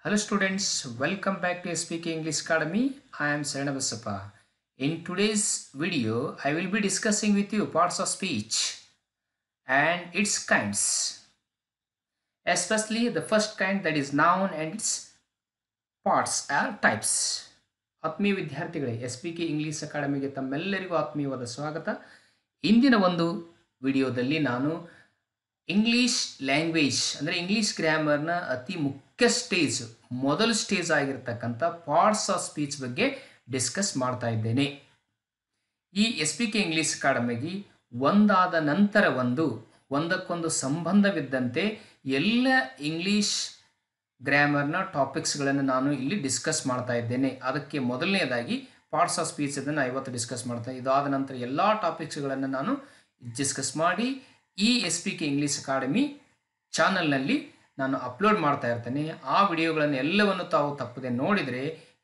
Hello students, welcome back to Speak English Academy. I am Saranabasappa. In today's video, I will be discussing with you parts of speech and its kinds. Especially the first kind, that is noun, and its parts or types. ಆತ್ಮೀಯ ವಿದ್ಯಾರ್ಥಿಗಳೇ, SPK English ಅಕಾಡೆಮಿಗೆ ತಮ್ಮೆಲ್ಲರಿಗೂ ಆತ್ಮೀಯವಾದ ಸ್ವಾಗತ. ಇಂದಿನ ಒಂದು ವಿಡಿಯೋದಲ್ಲಿ ನಾನು English language ಅಂದರೆ ಇಂಗ್ಲಿಷ್ ಗ್ರಾಮರ್ನ ಅತಿ ಮುಖ್ಯ ಸ್ಟೇಜ್, ಮೊದಲ ಸ್ಟೇಜ್ ಆಗಿರ್ತಕ್ಕಂಥ ಪಾರ್ಟ್ಸ್ ಆಫ್ ಸ್ಪೀಚ್ ಬಗ್ಗೆ ಡಿಸ್ಕಸ್ ಮಾಡ್ತಾ ಇದ್ದೇನೆ. ಈ SPK ಇಂಗ್ಲಿಷ್ ಅಕಾಡೆಮಿಗೆ ಒಂದಾದ ನಂತರ ಒಂದಕ್ಕೊಂದು ಸಂಬಂಧವಿದ್ದಂತೆ ಎಲ್ಲ ಇಂಗ್ಲಿಷ್ ಗ್ರಾಮರ್ನ ಟಾಪಿಕ್ಸ್ಗಳನ್ನು ನಾನು ಇಲ್ಲಿ ಡಿಸ್ಕಸ್ ಮಾಡ್ತಾ ಇದ್ದೇನೆ. ಅದಕ್ಕೆ ಮೊದಲನೇದಾಗಿ ಪಾರ್ಟ್ಸ್ ಆಫ್ ಸ್ಪೀಚ್ ಅದನ್ನು ಇವತ್ತು ಡಿಸ್ಕಸ್ ಮಾಡ್ತಾ ಇದಾದ ನಂತರ ಎಲ್ಲ ಟಾಪಿಕ್ಸ್ಗಳನ್ನು ನಾನು ಡಿಸ್ಕಸ್ ಮಾಡಿ ಈ SPK ಇಂಗ್ಲಿಷ್ ಅಕಾಡೆಮಿ ಚಾನಲ್ನಲ್ಲಿ ನಾನು ಅಪ್ಲೋಡ್ ಮಾಡ್ತಾ ಇರ್ತೇನೆ. ಆ ವಿಡಿಯೋಗಳನ್ನು ಎಲ್ಲವನ್ನು ತಾವು ತಪ್ಪದೆ ನೋಡಿದರೆ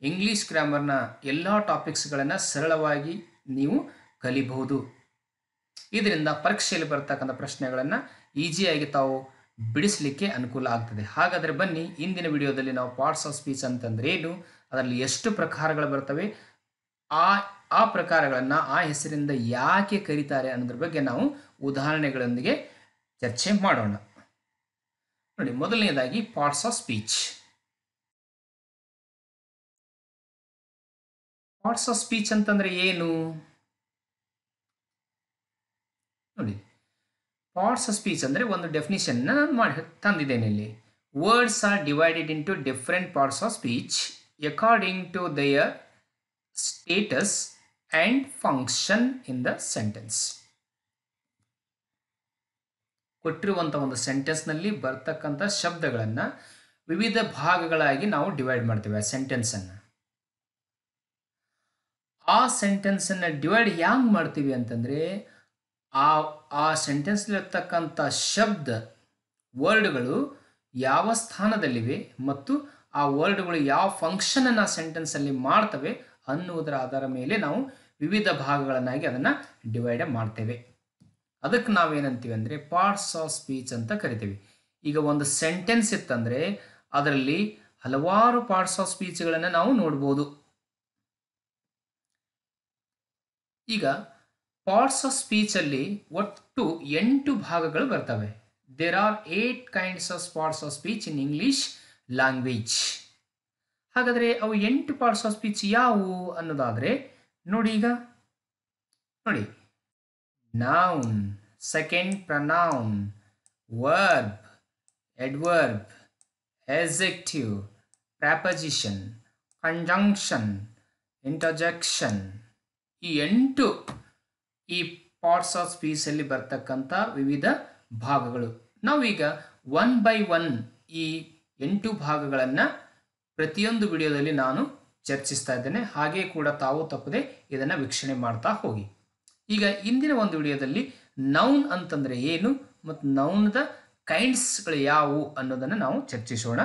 ಇಂಗ್ಲಿಷ್ ಗ್ರಾಮರ್ನ ಎಲ್ಲ ಟಾಪಿಕ್ಸ್ಗಳನ್ನು ಸರಳವಾಗಿ ನೀವು ಕಲಿಬಹುದು. ಇದರಿಂದ ಪರೀಕ್ಷೆಯಲ್ಲಿ ಬರ್ತಕ್ಕಂಥ ಪ್ರಶ್ನೆಗಳನ್ನು ಈಸಿಯಾಗಿ ತಾವು ಬಿಡಿಸಲಿಕ್ಕೆ ಅನುಕೂಲ ಆಗ್ತದೆ. ಹಾಗಾದರೆ ಬನ್ನಿ, ಇಂದಿನ ವಿಡಿಯೋದಲ್ಲಿ ನಾವು ಪಾರ್ಟ್ಸ್ ಆಫ್ ಸ್ಪೀಚ್ ಅಂತಂದ್ರೆ ಏನು, ಅದರಲ್ಲಿ ಎಷ್ಟು ಪ್ರಕಾರಗಳು ಬರ್ತವೆ, ಆ ಪ್ರಕಾರಗಳನ್ನು ಆ ಹೆಸರಿಂದ ಯಾಕೆ ಕರೀತಾರೆ ಅನ್ನೋದ್ರ ಬಗ್ಗೆ ನಾವು ಉದಾಹರಣೆಗಳೊಂದಿಗೆ ಚರ್ಚೆ ಮಾಡೋಣ. ನೋಡಿ, ಮೊದಲನೇದಾಗಿ parts of speech. Parts of speech ಅಂತಂದ್ರೆ ಏನು ನೋಡಿ. ಪಾರ್ಟ್ಸ್ ಆಫ್ ಸ್ಪೀಚ್ ಅಂದರೆ ಒಂದು ಡೆಫಿನಿಷನ್ ನಾನು ಮಾಡಿ ತಂದಿದ್ದೇನೆ ಇಲ್ಲಿ. Words are divided into different parts of speech according to their status and function in the sentence. ಕೊಟ್ಟಿರುವಂಥ ಒಂದು ಸೆಂಟೆನ್ಸ್ನಲ್ಲಿ ಬರ್ತಕ್ಕಂಥ ಶಬ್ದಗಳನ್ನು ವಿವಿಧ ಭಾಗಗಳಾಗಿ ನಾವು ಡಿವೈಡ್ ಮಾಡ್ತೇವೆ. ಆ ಸೆಂಟೆನ್ಸನ್ನು ಡಿವೈಡ್ ಹ್ಯಾಂಗೆ ಮಾಡ್ತೀವಿ ಅಂತಂದರೆ ಆ ಸೆಂಟೆನ್ಸ್ಲಿರ್ತಕ್ಕಂಥ ಶಬ್ದ ವರ್ಡ್ಗಳು ಯಾವ ಸ್ಥಾನದಲ್ಲಿವೆ ಮತ್ತು ಆ ವರ್ಡ್ಗಳು ಯಾವ ಫಂಕ್ಷನನ್ನು ಆ ಸೆಂಟೆನ್ಸಲ್ಲಿ ಮಾಡ್ತವೆ ಅನ್ನುವುದರ ಆಧಾರ ಮೇಲೆ ನಾವು ವಿವಿಧ ಭಾಗಗಳನ್ನಾಗಿ ಅದನ್ನು ಡಿವೈಡ್ ಮಾಡ್ತೇವೆ. ಅದಕ್ಕೆ ನಾವೇನಂತೀವಿ ಅಂದರೆ ಪಾರ್ಟ್ಸ್ ಆಫ್ ಸ್ಪೀಚ್ ಅಂತ ಕರಿತೀವಿ. ಈಗ ಒಂದು ಸೆಂಟೆನ್ಸ್ ಇತ್ತಂದರೆ ಅದರಲ್ಲಿ ಹಲವಾರು ಪಾರ್ಟ್ಸ್ ಆಫ್ ಸ್ಪೀಚ್ಗಳನ್ನು ನಾವು ನೋಡ್ಬೋದು. ಈಗ ಪಾರ್ಟ್ಸ್ ಆಫ್ ಸ್ಪೀಚಲ್ಲಿ ಒಟ್ಟು 8 ಭಾಗಗಳು ಬರ್ತವೆ. There are 8 kinds of parts of speech in English language. ಹಾಗಾದರೆ ಅವು 8 ಪಾರ್ಟ್ಸ್ ಆಫ್ ಸ್ಪೀಚ್ ಯಾವುವು ಅನ್ನೋದಾದರೆ ನೋಡಿ. ಈಗ ನೋಡಿ, noun, second pronoun, verb, adverb, adjective, preposition, conjunction, interjection. ಈ ಪಾರ್ಟ್ಸ್ ಆಫ್ ಸ್ಪೀಚ್ ಅಲ್ಲಿ ಬರ್ತಕ್ಕಂಥ ವಿವಿಧ ಭಾಗಗಳು. ನಾವೀಗ 1 by 1 ಈ 8 ಭಾಗಗಳನ್ನು ಪ್ರತಿಯೊಂದು ವಿಡಿಯೋದಲ್ಲಿ ನಾನು ಚರ್ಚಿಸ್ತಾ ಇದ್ದೇನೆ. ಹಾಗೆ ಕೂಡ ತಾವು ತಪ್ಪದೆ ಇದನ್ನು ವೀಕ್ಷಣೆ ಮಾಡ್ತಾ ಹೋಗಿ. ಈಗ ಇಂದಿನ ಒಂದು ವಿಡಿಯೋದಲ್ಲಿ ನೌನ್ ಅಂತಂದ್ರೆ ಏನು ಮತ್ತು ನೌನ್ದ ಕೈಂಡ್ಸ್ಗಳು ಯಾವುವು ಅನ್ನೋದನ್ನು ನಾವು ಚರ್ಚಿಸೋಣ.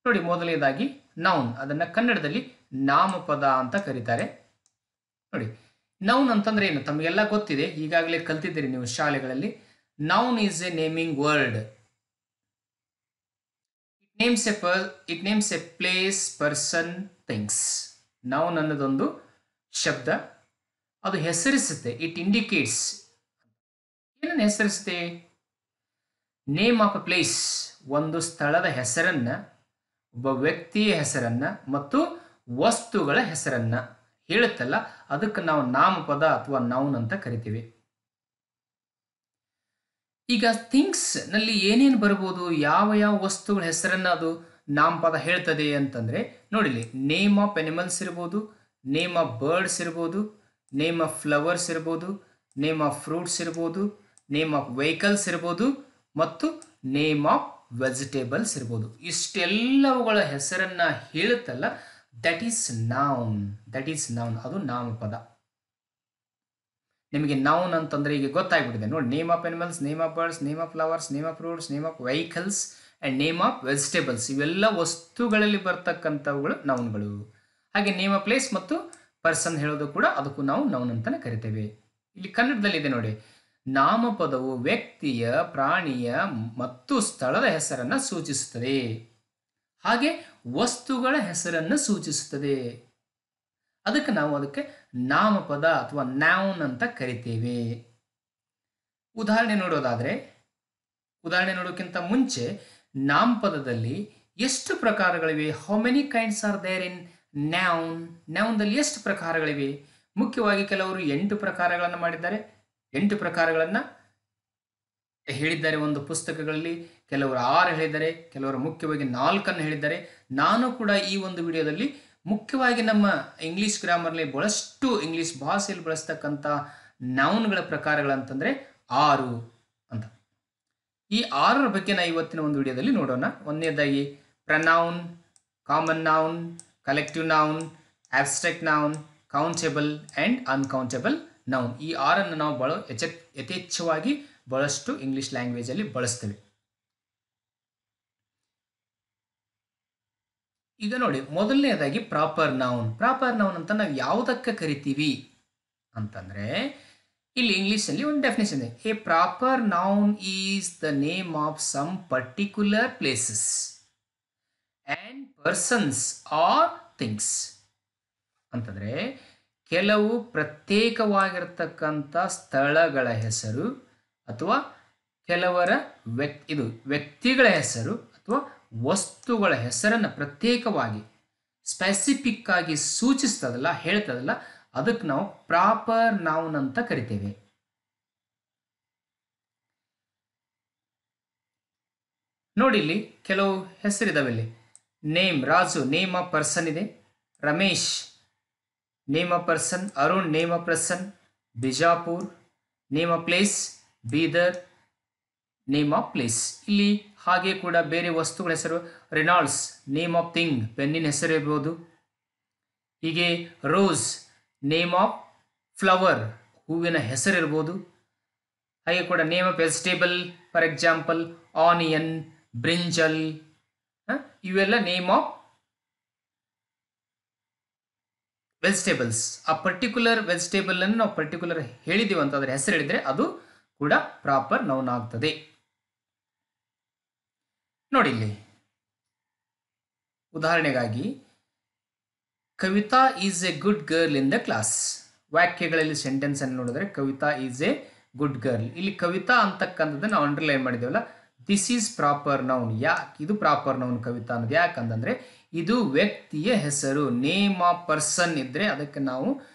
ನೋಡಿ, ಮೊದಲನೇದಾಗಿ ನೌನ್, ಅದನ್ನು ಕನ್ನಡದಲ್ಲಿ ನಾಮಪದ ಅಂತ ಕರೀತಾರೆ. ನೋಡಿ, ನೌನ್ ಅಂತಂದ್ರೆ ಏನು ತಮಗೆಲ್ಲ ಗೊತ್ತಿದೆ, ಈಗಾಗಲೇ ಕಲ್ತಿದ್ದೀರಿ ನೀವು ಶಾಲೆಗಳಲ್ಲಿ. Noun is A naming word. It names A place, person, things. Noun ಅನ್ನೋದೊಂದು ಶಬ್ದ, ಅದು ಹೆಸರಿಸುತ್ತೆ. ಇಟ್ ಇಂಡಿಕೇಟ್ಸ್, ಏನನ್ನು ಹೆಸರಿಸುತ್ತೆ? ನೇಮ್ ಆಫ್ ಅ ಪ್ಲೇಸ್, ಒಂದು ಸ್ಥಳದ ಹೆಸರನ್ನ, ಒಬ್ಬ ವ್ಯಕ್ತಿಯ ಹೆಸರನ್ನ ಮತ್ತು ವಸ್ತುಗಳ ಹೆಸರನ್ನ ಹೇಳುತ್ತಲ್ಲ, ಅದಕ್ಕೆ ನಾವು ನಾಮಪದ ಅಥವಾ ನೌನ್ ಅಂತ ಕರಿತೀವಿ. ಈಗ ಥಿಂಗ್ಸ್ ನಲ್ಲಿ ಏನೇನು ಬರ್ಬೋದು, ಯಾವ ವಸ್ತುಗಳ ಹೆಸರನ್ನ ಅದು ನಾಮಪದ ಹೇಳ್ತದೆ ಅಂತಂದ್ರೆ ನೋಡಿಲಿ, ನೇಮ್ ಆಫ್ ಅನಿಮಲ್ಸ್ ಇರ್ಬೋದು, ನೇಮ್ ಆಫ್ ಬರ್ಡ್ಸ್ ಇರ್ಬೋದು, ನೇಮ್ ಆಫ್ ಫ್ಲವರ್ಸ್ ಇರ್ಬೋದು, ನೇಮ್ ಆಫ್ ಫ್ರೂಟ್ಸ್ ಇರ್ಬೋದು, ನೇಮ್ ಆಫ್ ವೆಹಿಕಲ್ಸ್ ಇರ್ಬೋದು ಮತ್ತು ನೇಮ್ ಆಫ್ ವೆಜಿಟೇಬಲ್ಸ್ ಇರ್ಬೋದು. ಇಷ್ಟೆಲ್ಲವುಗಳ ಹೆಸರನ್ನ ಹೇಳುತ್ತಲ್ಲ, ದಟ್ ಈಸ್ ನೌನ್. ಅದು ನಾಮಪದ. ನಿಮಗೆ ನೌನ್ ಅಂತಂದ್ರೆ ಈಗ ಗೊತ್ತಾಗ್ಬಿಟ್ಟಿದೆ ನೋಡಿ. Name of animals, name of birds, name of flowers, name of fruits, name of vehicles and name of vegetables, ಇವೆಲ್ಲ ವಸ್ತುಗಳಲ್ಲಿ ಬರ್ತಕ್ಕಂಥವುಗಳು ನೌನ್ಗಳು. ಹಾಗೆ ನೇಮ್ ಆಫ್ ಪ್ಲೇಸ್ ಮತ್ತು ಪರ್ಸನ್ ಹೇಳೋದು ಕೂಡ ಅದಕ್ಕೂ ನಾವು ನೌನ್ ಅಂತಾನೆ ಕರಿತೇವೆ. ಇಲ್ಲಿ ಕನ್ನಡದಲ್ಲಿ ಇದೆ ನೋಡಿ, ನಾಮಪದವು ವ್ಯಕ್ತಿಯ, ಪ್ರಾಣಿಯ ಮತ್ತು ಸ್ಥಳದ ಹೆಸರನ್ನು ಸೂಚಿಸುತ್ತದೆ. ಹಾಗೆ ವಸ್ತುಗಳ ಹೆಸರನ್ನು ಸೂಚಿಸುತ್ತದೆ. ಅದಕ್ಕೆ ನಾವು ಅದಕ್ಕೆ ನಾಮಪದ ಅಥವಾ ನೌನ್ ಅಂತ ಕರಿತೇವೆ. ಉದಾಹರಣೆ ನೋಡೋಕ್ಕಿಂತ ಮುಂಚೆ ನಾಮಪದದಲ್ಲಿ ಎಷ್ಟು ಪ್ರಕಾರಗಳಿವೆ? How many kinds are there in noun? ನೌನ್ದಲ್ಲಿ ಎಷ್ಟು ಪ್ರಕಾರಗಳಿವೆ? ಮುಖ್ಯವಾಗಿ ಕೆಲವರು 8 ಪ್ರಕಾರಗಳನ್ನು ಮಾಡಿದ್ದಾರೆ. 8 ಪ್ರಕಾರಗಳನ್ನು ಹೇಳಿದ್ದಾರೆ ಒಂದು ಪುಸ್ತಕಗಳಲ್ಲಿ. ಕೆಲವರು 6 ಹೇಳಿದ್ದಾರೆ, ಕೆಲವರು ಮುಖ್ಯವಾಗಿ 4 ಹೇಳಿದ್ದಾರೆ. ನಾನು ಕೂಡ ಈ ಒಂದು ವಿಡಿಯೋದಲ್ಲಿ ಮುಖ್ಯವಾಗಿ ನಮ್ಮ ಇಂಗ್ಲಿಷ್ ಗ್ರಾಮರ್ಲಿ ಬಹಳಷ್ಟು ಇಂಗ್ಲಿಷ್ ಭಾಷೆಯಲ್ಲಿ ಬಳಸ್ತಕ್ಕಂಥ ನೌನ್ಗಳ ಪ್ರಕಾರಗಳಂತಂದರೆ 6 ಅಂತ. ಈ 6ರ ಬಗ್ಗೆ ನಾವು ಇವತ್ತಿನ ಒಂದು ವಿಡಿಯೋದಲ್ಲಿ ನೋಡೋಣ. ಒಂದನೇದಾಗಿ pronoun, common noun, collective noun, abstract noun, countable and uncountable noun. ಈ 6ಅನ್ನು ನಾವು ಯಥೇಚ್ಛವಾಗಿ ಬಹಳಷ್ಟು ಇಂಗ್ಲಿಷ್ ಲ್ಯಾಂಗ್ವೇಜಲ್ಲಿ ಬಳಸ್ತೇವೆ. ಈಗ ನೋಡಿ, ಮೊದಲನೇದಾಗಿ ಪ್ರಾಪರ್ ನೌನ್. ಪ್ರಾಪರ್ ನೌನ್ ಅಂತ ನಾವು ಯಾವುದಕ್ಕೆ ಕರಿತೀವಿ ಅಂತಂದರೆ, ಇಲ್ಲಿ ಇಂಗ್ಲೀಷಲ್ಲಿ ಒಂದು ಡೆಫಿನೇಷನ್ ಇದೆ. A proper noun is the name of some particular places and persons or things ಅಂತಂದರೆ, ಕೆಲವು ಪ್ರತ್ಯೇಕವಾಗಿರ್ತಕ್ಕಂಥ ಸ್ಥಳಗಳ ಹೆಸರು ಅಥವಾ ಕೆಲವರ ವ್ಯಕ್ತಿಗಳ ಹೆಸರು ಅಥವಾ ವಸ್ತುಗಳ ಹೆಸರನ್ನು ಪ್ರತ್ಯೇಕವಾಗಿ ಸ್ಪೆಸಿಫಿಕ್ ಆಗಿ ಸೂಚಿಸ್ತದಲ್ಲ, ಹೇಳ್ತದಲ್ಲ, ಅದಕ್ಕೆ ನಾವು ಪ್ರಾಪರ್ ನೌನ್ ಅಂತ ಕರಿತೇವೆ. ನೋಡಿ, ಇಲ್ಲಿ ಕೆಲವು ಹೆಸರಿದಾವೆ. ಇಲ್ಲಿ name Raju, name of person ಇದೆ. Ramesh name of person. Arun name of person. Bijapur name of place. Bidar name of place. ಇಲ್ಲಿ ಹಾಗೆ ಕೂಡ ಬೇರೆ ವಸ್ತುಗಳ ಹೆಸರು. ರೆನಾಲ್ಡ್ಸ್ ನೇಮ್ ಆಫ್ ಥಿಂಗ್, ಪೆನ್ನಿನ ಹೆಸರು ಇರ್ಬೋದು. ಹೀಗೆ ರೋಸ್ ನೇಮ್ ಆಫ್ ಫ್ಲವರ್, ಹೂವಿನ ಹೆಸರಿರ್ಬೋದು. ಹಾಗೆ ಕೂಡ name of vegetable, for example onion, brinjal, ಇವೆಲ್ಲ ನೇಮ್ ಆಫ್ ವೆಜಿಟೇಬಲ್ಸ್. ಆ ಪರ್ಟಿಕ್ಯುಲರ್ ವೆಜಿಟೇಬಲ್ ಅನ್ನು ನಾವು ಪರ್ಟಿಕ್ಯುಲರ್ ಹೇಳಿದೀವಿ ಅಂತ ಅದರ ಹೆಸರು ಹೇಳಿದ್ರೆ ಅದು ಕೂಡ ಪ್ರಾಪರ್ ನೌನ್ ಆಗ್ತದೆ. ನೋಡಿ, ಇಲ್ಲಿ ಉದಾಹರಣೆಗಾಗಿ Kavita is a good girl in the class. ವಾಕ್ಯಗಳಲ್ಲಿ ಸೆಂಟೆನ್ಸ್ ಅನ್ನು ನೋಡಿದ್ರೆ Kavita is a good girl. ಇಲ್ಲಿ ಕವಿತಾ ಅಂತಕ್ಕಂಥದ್ದು ನಾವು ಅಂಡರ್ಲೈನ್ ಮಾಡಿದ್ದೇವಲ್ಲ, ದಿಸ್ ಈಸ್ ಪ್ರಾಪರ್ ನೌನ್. ಯಾಕೆ ಇದು ಪ್ರಾಪರ್ ನೌನ್ ಕವಿತಾ ಅನ್ನೋದು? ಯಾಕಂತಂದ್ರೆ ಇದು ವ್ಯಕ್ತಿಯ ಹೆಸರು. ನೇಮ್ ಆಫ್ ಪರ್ಸನ್ ಇದ್ರೆ ಅದಕ್ಕೆ ನಾವು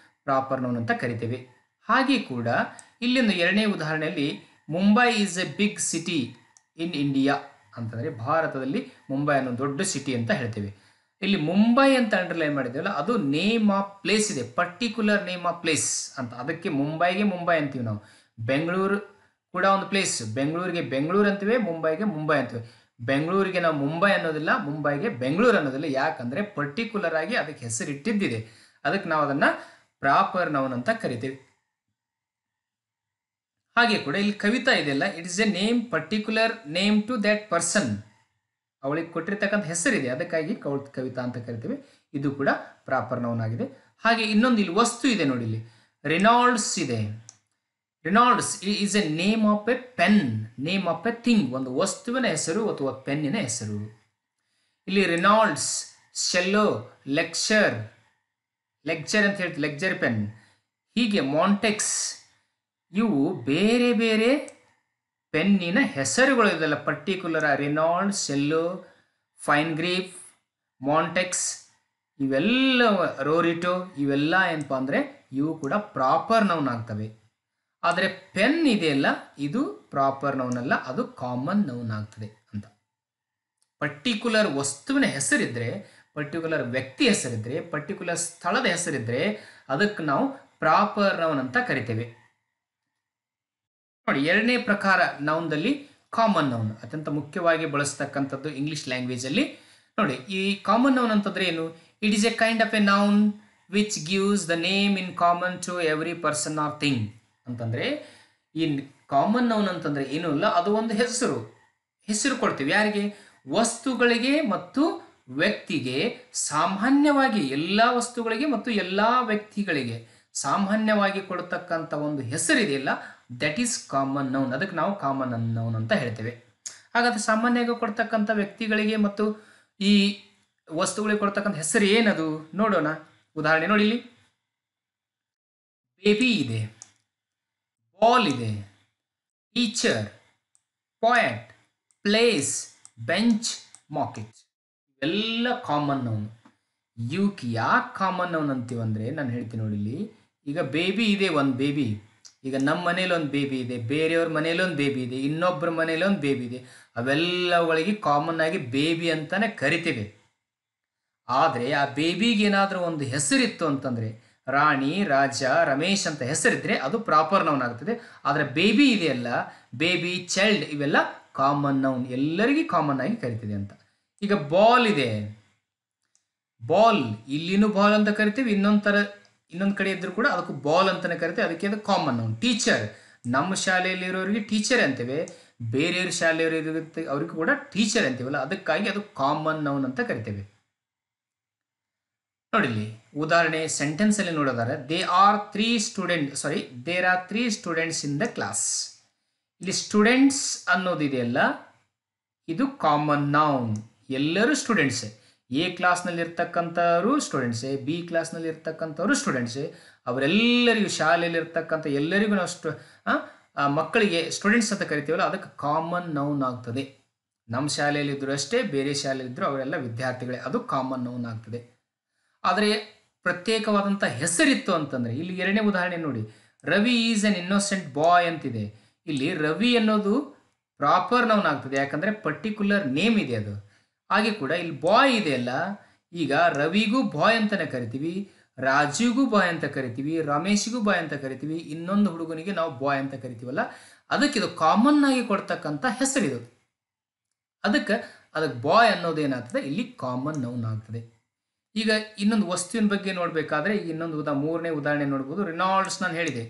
ಪ್ರಾಪರ್ ನೌನ್ ಅಂತ ಕರಿತೇವೆ. ಹಾಗೆ ಕೂಡ ಇಲ್ಲಿಂದ ಎರಡನೇ ಉದಾಹರಣೆಯಲ್ಲಿ Mumbai is a big city in India ಅಂತಂದರೆ ಭಾರತದಲ್ಲಿ ಮುಂಬೈ ಅನ್ನೋ ದೊಡ್ಡ ಸಿಟಿ ಅಂತ ಹೇಳ್ತೇವೆ. ಇಲ್ಲಿ ಮುಂಬೈ ಅಂತ ಅಂಡರ್ಲೈನ್ ಮಾಡಿದ್ದೇವಲ್ಲ, ಅದು ನೇಮ್ ಆಫ್ ಪ್ಲೇಸ್ ಇದೆ, ಪರ್ಟಿಕ್ಯುಲರ್ ನೇಮ್ ಆಫ್ ಪ್ಲೇಸ್ ಅಂತ. ಅದಕ್ಕೆ ಮುಂಬೈಗೆ ಮುಂಬೈ ಅಂತೀವಿ ನಾವು. ಬೆಂಗಳೂರು ಕೂಡ ಒಂದು ಪ್ಲೇಸ್. ಬೆಂಗಳೂರಿಗೆ ಬೆಂಗಳೂರು ಅಂತೀವಿ, ಮುಂಬೈಗೆ ಮುಂಬೈ ಅಂತೀವಿ. ಬೆಂಗಳೂರಿಗೆ ನಾವು ಮುಂಬೈ ಅನ್ನೋದಿಲ್ಲ, ಮುಂಬೈಗೆ ಬೆಂಗಳೂರು ಅನ್ನೋದಿಲ್ಲ. ಯಾಕಂದರೆ ಪರ್ಟಿಕ್ಯುಲರ್ ಆಗಿ ಅದಕ್ಕೆ ಹೆಸರು ಇಟ್ಟಿದ್ದಿದೆ. ಅದಕ್ಕೆ ನಾವು ಅದನ್ನು ಪ್ರಾಪರ್ ನೌನ್ ಅಂತ ಕರಿತೀವಿ. ಹಾಗೆ ಕೂಡ ಇಲ್ಲಿ ಕವಿತಾ ಇದೆಯಲ್ಲ, it is a name, particular name to that person. ಅವಳಿಗೆ ಕೊಟ್ಟಿರ್ತಕ್ಕಂಥ ಹೆಸರಿದೆ, ಅದಕ್ಕಾಗಿ ಕವಿತಾ ಅಂತ ಕರಿತೀವಿ. ಇದು ಕೂಡ ಪ್ರಾಪರ್ ನೌನ್ ಆಗಿದೆ. ಹಾಗೆ ಇನ್ನೊಂದು ಇಲ್ಲಿ ವಸ್ತು ಇದೆ ನೋಡಿ, ಇಲ್ಲಿ ರೆನಾಲ್ಡ್ಸ್ ಇದೆ. Reynolds is A name of A pen, name of A thing, ಒಂದು ವಸ್ತುವಿನ ಹೆಸರು ಅಥವಾ ಪೆನ್ನಿನ ಹೆಸರು. ಇಲ್ಲಿ ರೆನಾಲ್ಡ್ಸ್, ಶೆಲ್ಲೋ, ಲೆಕ್ಚರ್ ಅಂತ ಹೇಳ್ತೀವಿ, ಲೆಕ್ಚರ್ ಪೆನ್. ಹೀಗೆ ಮಾಂಟೆಕ್ಸ್, ಇವು ಬೇರೆ ಬೇರೆ ಪೆನ್ನಿನ ಹೆಸರುಗಳು ಇದೆಲ್ಲ. ಪರ್ಟಿಕ್ಯುಲರ್ ರೆನಾಲ್ಡ್, ಶೆಲ್ಲೋ, ಫೈನ್ ಗ್ರೀಫ್, ಮಾಂಟೆಕ್ಸ್, ಇವೆಲ್ಲ ರೋರಿಟೋ, ಇವೆಲ್ಲ ಏನಪ್ಪ ಅಂದರೆ ಇವು ಕೂಡ ಪ್ರಾಪರ್ ನೌನ್ ಆಗ್ತವೆ. ಆದರೆ ಪೆನ್ ಇದೆಯಲ್ಲ, ಇದು ಪ್ರಾಪರ್ ನೌನ್ ಅಲ್ಲ, ಅದು ಕಾಮನ್ ನೌನ್ ಆಗ್ತದೆ ಅಂತ. ಪರ್ಟಿಕ್ಯುಲರ್ ವಸ್ತುವಿನ ಹೆಸರಿದ್ರೆ, ಪರ್ಟಿಕ್ಯುಲರ್ ವ್ಯಕ್ತಿ ಹೆಸರಿದ್ರೆ, ಪರ್ಟಿಕ್ಯುಲರ್ ಸ್ಥಳದ ಹೆಸರಿದ್ರೆ ಅದಕ್ಕೆ ನಾವು ಪ್ರಾಪರ್ ನೌನ್ ಅಂತ ಕರಿತೇವೆ. ನೋಡಿ, ಎರಡನೇ ಪ್ರಕಾರ ನೌನ್ದಲ್ಲಿ ಕಾಮನ್ ನೌನ್ ಅತ್ಯಂತ ಮುಖ್ಯವಾಗಿ ಬಳಸ್ತಕ್ಕಂಥದ್ದು ಇಂಗ್ಲಿಷ್ ಲ್ಯಾಂಗ್ವೇಜಲ್ಲಿ. ನೋಡಿ, ಈ ಕಾಮನ್ ನೌನ್ ಅಂತಂದ್ರೆ ಏನು? It is a kind of a noun which gives the name in common to every person or thing ಅಂತಂದ್ರೆ, ಈ ಕಾಮನ್ ನೌನ್ ಅಂತಂದ್ರೆ ಏನೂ ಇಲ್ಲ, ಅದು ಒಂದು ಹೆಸರು ಕೊಡ್ತೀವಿ. ಯಾರಿಗೆ? ವಸ್ತುಗಳಿಗೆ ಮತ್ತು ವ್ಯಕ್ತಿಗೆ ಸಾಮಾನ್ಯವಾಗಿ, ಎಲ್ಲ ವಸ್ತುಗಳಿಗೆ ಮತ್ತು ಎಲ್ಲ ವ್ಯಕ್ತಿಗಳಿಗೆ ಸಾಮಾನ್ಯವಾಗಿ ಕೊಡ್ತಕ್ಕಂಥ ಒಂದು ಹೆಸರಿದೆಯಲ್ಲ, ದಟ್ ಈಸ್ ಕಾಮನ್ ನೌನ್. ಅದಕ್ಕೆ ನಾವು ಕಾಮನ್ ನೌನ್ ಅಂತ ಹೇಳ್ತೇವೆ. ಹಾಗಾದ್ರೆ ಸಾಮಾನ್ಯವಾಗಿ ಕೊಡ್ತಕ್ಕಂಥ ವ್ಯಕ್ತಿಗಳಿಗೆ ಮತ್ತು ಈ ವಸ್ತುಗಳಿಗೆ ಕೊಡ್ತಕ್ಕಂಥ ಹೆಸರು ಏನದು ನೋಡೋಣ. ಉದಾಹರಣೆ ನೋಡಿ, ಇಲ್ಲಿ ಬೇಬಿ ಇದೆ, ಬಾಲ್ ಇದೆ, ಟೀಚರ್, ಪಾಯಿಂಟ್, ಪ್ಲೇಸ್, ಬೆಂಚ್, ಮಾಕೆಟ್ ಇವೆಲ್ಲ ಕಾಮನ್ ನೌನ್. ಇವಕ್ಕೆ ಯಾಕೆ ಕಾಮನ್ ನೌನ್ ಅಂತೀವಂದರೆ ನಾನು ಹೇಳ್ತೀನಿ ನೋಡಿ. ಇಲ್ಲಿ ಈಗ ಬೇಬಿ ಇದೆ, ಒಂದು ಬೇಬಿ. ಈಗ ನಮ್ಮ ಮನೇಲಿ ಒಂದು ಬೇಬಿ ಇದೆ, ಬೇರೆಯವ್ರ ಮನೇಲಿ ಒಂದು ಬೇಬಿ ಇದೆ, ಇನ್ನೊಬ್ಬರ ಮನೇಲಿ ಒಂದು ಬೇಬಿ ಇದೆ. ಅವೆಲ್ಲಗಳಿಗೆ ಕಾಮನ್ ಆಗಿ ಬೇಬಿ ಅಂತಾನೆ ಕರಿತೀವಿ. ಆದರೆ ಆ ಬೇಬಿಗೆ ಏನಾದರೂ ಒಂದು ಹೆಸರಿತ್ತು ಅಂತಂದರೆ, ರಾಣಿ, ರಾಜ, ರಮೇಶ್ ಅಂತ ಹೆಸರಿದ್ರೆ ಅದು ಪ್ರಾಪರ್ ನೌನ್ ಆಗ್ತದೆ. ಆದರೆ ಬೇಬಿ ಇದೆಯಲ್ಲ, ಬೇಬಿ, ಚೈಲ್ಡ್ ಇವೆಲ್ಲ ಕಾಮನ್ ನೌನ್, ಎಲ್ಲರಿಗೂ ಕಾಮನ್ ಆಗಿ ಕರಿತಿದೆ ಅಂತ. ಈಗ ಬಾಲ್ ಇದೆ, ಬಾಲ್ ಇಲ್ಲಿನೂ ಬಾಲ್ ಅಂತ ಕರಿತೀವಿ, ಇನ್ನೊಂದು ಕಡೆ ಇದ್ರೂ ಕೂಡ ಅದಕ್ಕೂ ಬಾಲ್ ಅಂತಾನೆ ಕರಿತೀವಿ, ಅದಕ್ಕೆ ಅದು ಕಾಮನ್ ನೌನ್. ಟೀಚರ್, ನಮ್ಮ ಶಾಲೆಯಲ್ಲಿ ಇರೋರಿಗೆ ಟೀಚರ್ ಅಂತೇವೆ, ಬೇರೆಯವ್ರ ಶಾಲೆಯವರು ಇರುತ್ತೆ ಅವ್ರಿಗೂ ಕೂಡ ಟೀಚರ್ ಅಂತೀವಲ್ಲ, ಅದಕ್ಕಾಗಿ ಅದು ಕಾಮನ್ ನೌನ್ ಅಂತ ಕರಿತೇವೆ. ನೋಡಿಲ್ಲಿ ಉದಾಹರಣೆ ಸೆಂಟೆನ್ಸ್ ಅಲ್ಲಿ ನೋಡೋದಾದ್ರೆ, there are three students in the class. ಇಲ್ಲಿ ಸ್ಟೂಡೆಂಟ್ಸ್ ಅನ್ನೋದಿದೆಯಲ್ಲ, ಇದು ಕಾಮನ್ ನೌನ್. ಎಲ್ಲರೂ ಸ್ಟೂಡೆಂಟ್ಸೇ. ಎ ಕ್ಲಾಸ್ನಲ್ಲಿ ಇರ್ತಕ್ಕಂಥವ್ರು ಸ್ಟೂಡೆಂಟ್ಸೇ, ಬಿ ಕ್ಲಾಸ್ನಲ್ಲಿ ಇರ್ತಕ್ಕಂಥವ್ರು ಸ್ಟೂಡೆಂಟ್ಸೇ. ಅವರೆಲ್ಲರಿಗೂ ಶಾಲೆಯಲ್ಲಿ ಇರ್ತಕ್ಕಂಥ ಎಲ್ಲರಿಗೂ ನಾವು ಮಕ್ಕಳಿಗೆ ಸ್ಟೂಡೆಂಟ್ಸ್ ಅಂತ ಕರಿತೀವಲ್ಲ, ಅದಕ್ಕೆ ಕಾಮನ್ ನೌನ್ ಆಗ್ತದೆ. ನಮ್ಮ ಶಾಲೆಯಲ್ಲಿ ಇದ್ದರೂ ಅಷ್ಟೇ, ಬೇರೆ ಶಾಲೆಯಲ್ಲಿ ಇದ್ದರೂ ಅವರೆಲ್ಲ ವಿದ್ಯಾರ್ಥಿಗಳೇ, ಅದು ಕಾಮನ್ ನೌನ್ ಆಗ್ತದೆ. ಆದರೆ ಪ್ರತ್ಯೇಕವಾದಂಥ ಹೆಸರಿತ್ತು ಅಂತಂದರೆ, ಇಲ್ಲಿ ಎರಡನೇ ಉದಾಹರಣೆ ನೋಡಿ, ರವಿ ಈಸ್ ಅನ್ ಇನ್ನೋಸೆಂಟ್ ಬಾಯ್ ಅಂತಿದೆ. ಇಲ್ಲಿ ರವಿ ಅನ್ನೋದು ಪ್ರಾಪರ್ ನೌನ್ ಆಗ್ತದೆ, ಯಾಕಂದರೆ ಪರ್ಟಿಕ್ಯುಲರ್ ನೇಮ್ ಇದೆ ಅದು. ಹಾಗೆ ಕೂಡ ಇಲ್ಲಿ ಬಾಯ್ ಇದೆಯಲ್ಲ, ಈಗ ರವಿಗೂ ಬಾಯ್ ಅಂತಲೇ ಕರಿತೀವಿ, ರಾಜುಗೂ ಬಾಯ್ ಅಂತ ಕರಿತೀವಿ, ರಮೇಶಿಗೂ ಬಾಯ್ ಅಂತ ಕರಿತೀವಿ, ಇನ್ನೊಂದು ಹುಡುಗನಿಗೆ ನಾವು ಬಾಯ್ ಅಂತ ಕರಿತೀವಲ್ಲ, ಅದಕ್ಕೆ ಇದು ಕಾಮನ್ ಆಗಿ ಕೊಡ್ತಕ್ಕಂಥ ಹೆಸರಿದು. ಅದಕ್ಕೆ ಬಾಯ್ ಅನ್ನೋದು ಏನಾಗ್ತದೆ, ಇಲ್ಲಿ ಕಾಮನ್ ನೌನ್ ಆಗ್ತದೆ. ಈಗ ಇನ್ನೊಂದು ವಸ್ತುವಿನ ಬಗ್ಗೆ ನೋಡಬೇಕಾದ್ರೆ ಇನ್ನೊಂದು ಮೂರನೇ ಉದಾಹರಣೆ ನೋಡ್ಬೋದು. ರಿನಾಲ್ಡ್ಸ್ ನಾನು ಹೇಳಿದೆ,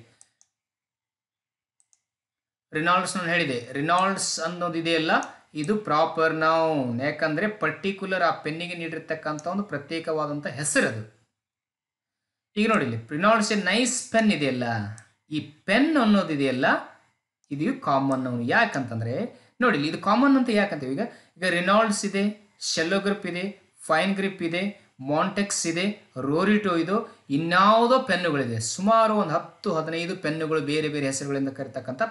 ರಿನಾಲ್ಡ್ಸ್ ಅನ್ನೋದಿದೆಯಲ್ಲ, ಇದು ಪ್ರಾಪರ್ ನೌನ್. ಯಾಕಂದ್ರೆ ಪರ್ಟಿಕ್ಯುಲರ್ ಆ ಪೆನ್ನಿಗೆ ನೀಡಿರ್ತಕ್ಕಂಥ ಒಂದು ಪ್ರತ್ಯೇಕವಾದಂಥ ಹೆಸರದು. ಈಗ ನೋಡಿ, ರಿನಾಲ್ಡ್ಸ್ ಎ ನೈಸ್ ಪೆನ್ ಇದೆಯಲ್ಲ, ಈ ಪೆನ್ ಅನ್ನೋದಿದೆಯಲ್ಲ, ಇದು ಕಾಮನ್ ನೌನ್. ಯಾಕಂತಂದ್ರೆ ನೋಡಿ, ಇದು ಕಾಮನ್ ಅಂತ ಯಾಕಂತೀವಿ, ಈಗ ರಿನಾಲ್ಡ್ಸ್ ಇದೆ, ಶೆಲ್ಲೋ ಗ್ರಿಪ್ ಇದೆ, ಫೈನ್ ಗ್ರಿಪ್ ಇದೆ, ಮಾಂಟೆಕ್ಸ್ ಇದೆ, ರೋರಿಟೋ ಇದು, ಇನ್ಯಾವುದೋ ಪೆನ್ನುಗಳಿದೆ. ಸುಮಾರು ಒಂದು 10-15 ಪೆನ್ನುಗಳು ಬೇರೆ ಬೇರೆ ಹೆಸರುಗಳಿಂದ ಕರಿತಕ್ಕಂಥ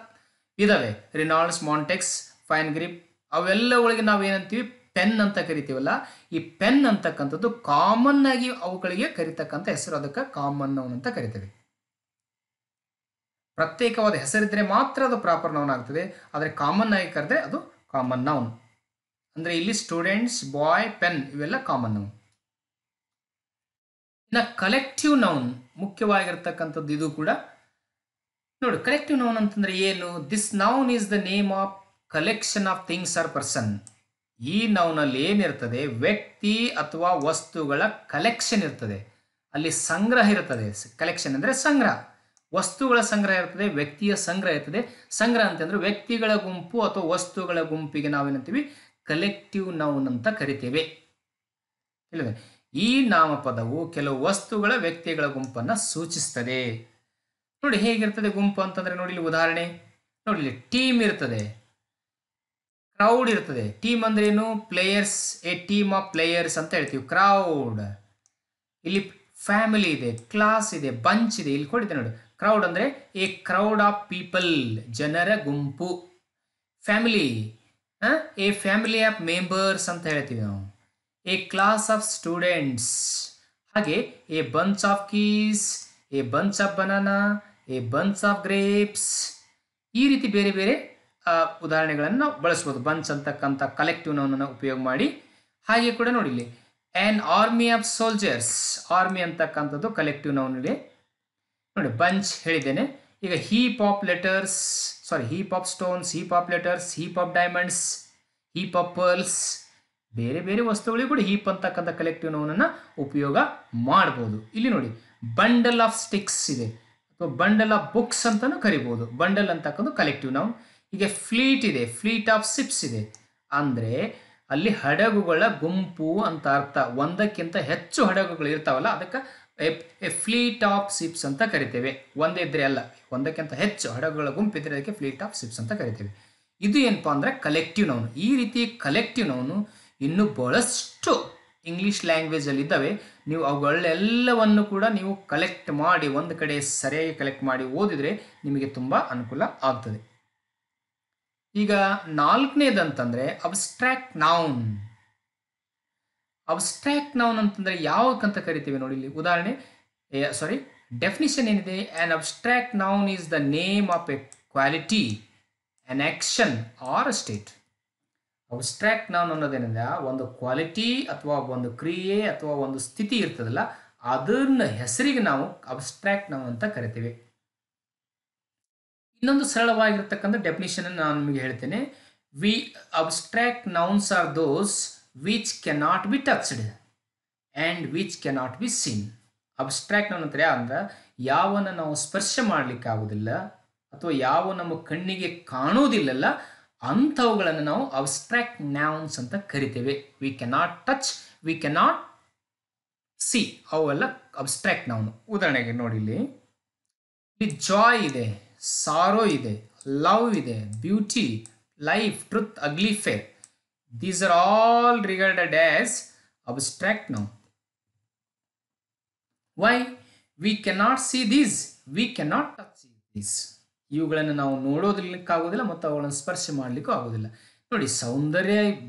ಇದಾವೆ. ರಿನಾಲ್ಡ್ಸ್, ಮಾಂಟೆಕ್ಸ್, ಫೈನ್ ಗ್ರಿಪ್ ಅವೆಲ್ಲಗಳಿಗೆ ನಾವೇನಂತೀವಿ, ಪೆನ್ ಅಂತ ಕರಿತೀವಲ್ಲ. ಈ ಪೆನ್ ಅಂತಕ್ಕಂಥದ್ದು ಕಾಮನ್ ಆಗಿ ಅವುಗಳಿಗೆ ಕರಿತಕ್ಕಂಥ ಹೆಸರು, ಅದಕ್ಕೆ ಕಾಮನ್ ನೌನ್ ಅಂತ ಕರಿತೇವೆ. ಪ್ರತ್ಯೇಕವಾದ ಹೆಸರಿದ್ರೆ ಮಾತ್ರ ಅದು ಪ್ರಾಪರ್ ನೌನ್ ಆಗ್ತದೆ. ಆದರೆ ಕಾಮನ್ ಆಗಿ ಕರೆದ್ರೆ ಅದು ಕಾಮನ್ ನೌನ್. ಅಂದ್ರೆ ಇಲ್ಲಿ ಸ್ಟೂಡೆಂಟ್ಸ್, ಬಾಯ್, ಪೆನ್ ಇವೆಲ್ಲ ಕಾಮನ್ ನೌನ್. ಇನ್ನು ಕಲೆಕ್ಟಿವ್ ನೌನ್ ಮುಖ್ಯವಾಗಿರ್ತಕ್ಕಂಥದ್ದು ಇದು ಕೂಡ ನೋಡಿ. ಕಲೆಕ್ಟಿವ್ ನೌನ್ ಅಂತಂದ್ರೆ ಏನು? This noun is the name of collection of things are person. ಈ ನೌನಲ್ಲಿ ಏನಿರ್ತದೆ, ವ್ಯಕ್ತಿ ಅಥವಾ ವಸ್ತುಗಳ ಕಲೆಕ್ಷನ್ ಇರ್ತದೆ. ಅಲ್ಲಿ ಸಂಗ್ರಹ ಇರ್ತದೆ. ಕಲೆಕ್ಷನ್ ಅಂದ್ರೆ ಸಂಗ್ರಹ, ವಸ್ತುಗಳ ಸಂಗ್ರಹ ಇರ್ತದೆ, ವ್ಯಕ್ತಿಯ ಸಂಗ್ರಹ ಇರ್ತದೆ. ಸಂಗ್ರಹ ಅಂತಂದ್ರೆ ವ್ಯಕ್ತಿಗಳ ಗುಂಪು ಅಥವಾ ವಸ್ತುಗಳ ಗುಂಪಿಗೆ ನಾವೇನಂತೀವಿ, ಕಲೆಕ್ಟಿವ್ ನೌನ್ ಅಂತ ಕರಿತೇವೆ. ತಿಳಿದೆ? ಈ ನಾಮಪದವು ಕೆಲವು ವಸ್ತುಗಳ, ವ್ಯಕ್ತಿಗಳ ಗುಂಪನ್ನ ಸೂಚಿಸ್ತದೆ. ನೋಡಿ ಹೇಗಿರ್ತದೆ ಗುಂಪು ಅಂತಂದ್ರೆ, ನೋಡಿ ಇಲ್ಲಿ ಉದಾಹರಣೆ ನೋಡಿ, ಟೀಮ್ ಇರ್ತದೆ, ಕ್ರೌಡ್ ಇರ್ತದೆ. ಟೀಮ್ ಅಂದ್ರೆ ಏನು? Players, A team of players ಅಂತ ಹೇಳ್ತೀವಿ, ಕ್ರೌಡ್. ಇಲ್ಲಿ ಫ್ಯಾಮಿಲಿ ಇದೆ, ಕ್ಲಾಸ್ ಇದೆ, ಬಂಚ್ ಇದೆ. ಇಲ್ಲಿ ಕೊಡಿದೆ ನೋಡಿ, ಕ್ರೌಡ್ ಅಂದ್ರೆ ಎ ಕ್ರೌಡ್ ಆಫ್ ಪೀಪಲ್, ಜನರ ಗುಂಪು. Family, a family of members ಅಂತ ಹೇಳ್ತೀವಿ ನಾವು. A class of students. ಹಾಗೆ a bunch of keys, a bunch of banana, a bunch of grapes. ಈ ರೀತಿ ಬೇರೆ ಬೇರೆ ಉದಾಹರಣೆಗಳನ್ನು ಬಳಸ್ಬೋದು, ಬಂಚ್ ಅಂತಕ್ಕಂಥ ಕಲೆಕ್ಟಿವ್ ನೌನನ್ನು ಉಪಯೋಗ ಮಾಡಿ. ಹಾಗೆ ಕೂಡ ನೋಡಿ, ಇಲ್ಲಿ on army of soldiers, army ಅಂತಕ್ಕಂಥದ್ದು ಕಲೆಕ್ಟಿವ್ ನೌನ್ ಇದೆ ನೋಡಿ. ಬಂಚ್ ಹೇಳಿದ್ದೇನೆ. ಈಗ heap of letters, heap of stones, heap of letters, heap of diamonds, heap of pearls, ಬೇರೆ ಬೇರೆ ವಸ್ತುಗಳಿಗೂ ಕೂಡ ಹೀಪ್ ಅಂತಕ್ಕಂಥ ಕಲೆಕ್ಟಿವ್ ನೌನನ್ನು ಉಪಯೋಗ ಮಾಡ್ಬೋದು. ಇಲ್ಲಿ ನೋಡಿ, ಬಂಡಲ್ ಆಫ್ ಸ್ಟಿಕ್ಸ್ ಇದೆ, ಅಥವಾ ಬಂಡಲ್ ಆಫ್ ಬುಕ್ಸ್ ಅಂತಾನು ಕರಿಬಹುದು. ಬಂಡಲ್ ಅಂತಕ್ಕಂಥ ಕಲೆಕ್ಟಿವ್ ನೌನ್. ಈಗ ಫ್ಲೀಟ್ ಇದೆ, ಫ್ಲೀಟ್ ಆಫ್ ಶಿಪ್ಸ್ ಇದೆ, ಅಂದ್ರೆ ಅಲ್ಲಿ ಹಡಗುಗಳ ಗುಂಪು ಅಂತ ಅರ್ಥ. ಒಂದಕ್ಕಿಂತ ಹೆಚ್ಚು ಹಡಗುಗಳು ಇರ್ತಾವಲ್ಲ, ಅದಕ್ಕೆ ಎ ಫ್ಲೀಟ್ ಆಫ್ ಶಿಪ್ಸ್ ಅಂತ ಕರಿತೇವೆ. ಒಂದೇ ಇದ್ರೆ ಅಲ್ಲ, ಒಂದಕ್ಕಿಂತ ಹೆಚ್ಚು ಹಡಗುಗಳ ಗುಂಪು ಇದ್ರೆ ಅದಕ್ಕೆ ಫ್ಲೀಟ್ ಆಫ್ ಶಿಪ್ಸ್ ಅಂತ ಕರಿತೇವೆ. ಇದು ಏನಪ್ಪಾ ಅಂದ್ರೆ ಕಲೆಕ್ಟಿವ್ ನೌನ್. ಈ ರೀತಿ ಕಲೆಕ್ಟಿವ್ ನೌನು ಇನ್ನೂ ಬಹಳಷ್ಟು ಇಂಗ್ಲೀಷ್ ಲ್ಯಾಂಗ್ವೇಜಲ್ಲಿ ಇದ್ದಾವೆ. ನೀವು ಅವುಗಳೆಲ್ಲವನ್ನು ಕೂಡ ನೀವು ಕಲೆಕ್ಟ್ ಮಾಡಿ ಒಂದು ಕಡೆ ಸರಿಯಾಗಿ ಕಲೆಕ್ಟ್ ಮಾಡಿ ಓದಿದರೆ ನಿಮಗೆ ತುಂಬ ಅನುಕೂಲ ಆಗ್ತದೆ. ಈಗ ನಾಲ್ಕನೇದಂತಂದರೆ ಅಬ್ಸ್ಟ್ರಾಕ್ಟ್ ನೌನ್. ಅಬ್ಸ್ಟ್ರಾಕ್ಟ್ ನೌನ್ ಅಂತಂದರೆ ಯಾವಕ್ಕಂತ ಕರಿತೀವಿ ನೋಡಿ ಇಲ್ಲಿ ಉದಾಹರಣೆ ಡೆಫಿನಿಷನ್ ಏನಿದೆ. An abstract noun is the name of a quality, an action or state. Abstract noun ಅನ್ನೋದೇನಿದೆ ಒಂದು ಕ್ವಾಲಿಟಿ ಅಥವಾ ಒಂದು ಕ್ರಿಯೆ ಅಥವಾ ಒಂದು ಸ್ಥಿತಿ ಇರ್ತದಲ್ಲ, ಅದನ್ನ ಹೆಸರಿಗೆ ನಾವು ಅಬ್ಸ್ಟ್ರಾಕ್ಟ್ ನೌನ್ ಅಂತ ಕರಿತೀವಿ. ಇನ್ನೊಂದು ಸರಳವಾಗಿರ್ತಕ್ಕಂಥ ಡೆಫಿನಿಷನ್ ನಾನು ನಿಮಗೆ ಹೇಳ್ತೇನೆ. Abstract nouns are those which cannot be touched and which cannot be seen. Abstract noun ಅಂದ್ರೆ ಅಂದ್ರೆ ಯಾವನ್ನ ನಾವು ಸ್ಪರ್ಶ ಮಾಡಲಿಕ್ಕೆ ಆಗೋದಿಲ್ಲ ಅಥವಾ ಯಾವ ನಮ್ಮ ಕಣ್ಣಿಗೆ ಕಾಣೋದಿಲ್ಲಲ್ಲ, ಅಂಥವುಗಳನ್ನು ನಾವು ಅಬ್ಸ್ಟ್ರಾಕ್ಟ್ ನೌನ್ಸ್ ಅಂತ ಕರಿತೇವೆ. We cannot touch, we cannot see, ಅವೆಲ್ಲ ಅಬ್ಸ್ಟ್ರಾಕ್ಟ್ ನೌನ್. ಉದಾಹರಣೆಗೆ ನೋಡಿ ಇಲ್ಲಿ ಜಾಯ್ ಇದೆ, ಸಾರೋ ಇದೆ, ಲವ್ ಇದೆ, beauty, life, truth, ugly, fair. These are all regarded as abstract noun. Why we cannot see these, we cannot touch these. ಇವುಗಳನ್ನು ನಾವು ನೋಡೋದಕ್ಕಾಗೋದಿಲ್ಲ ಮತ್ತು ಅವುಗಳನ್ನು ಸ್ಪರ್ಶ ಮಾಡಲಿಕ್ಕೂ ಆಗೋದಿಲ್ಲ. ನೋಡಿ, ಸೌಂದರ್ಯ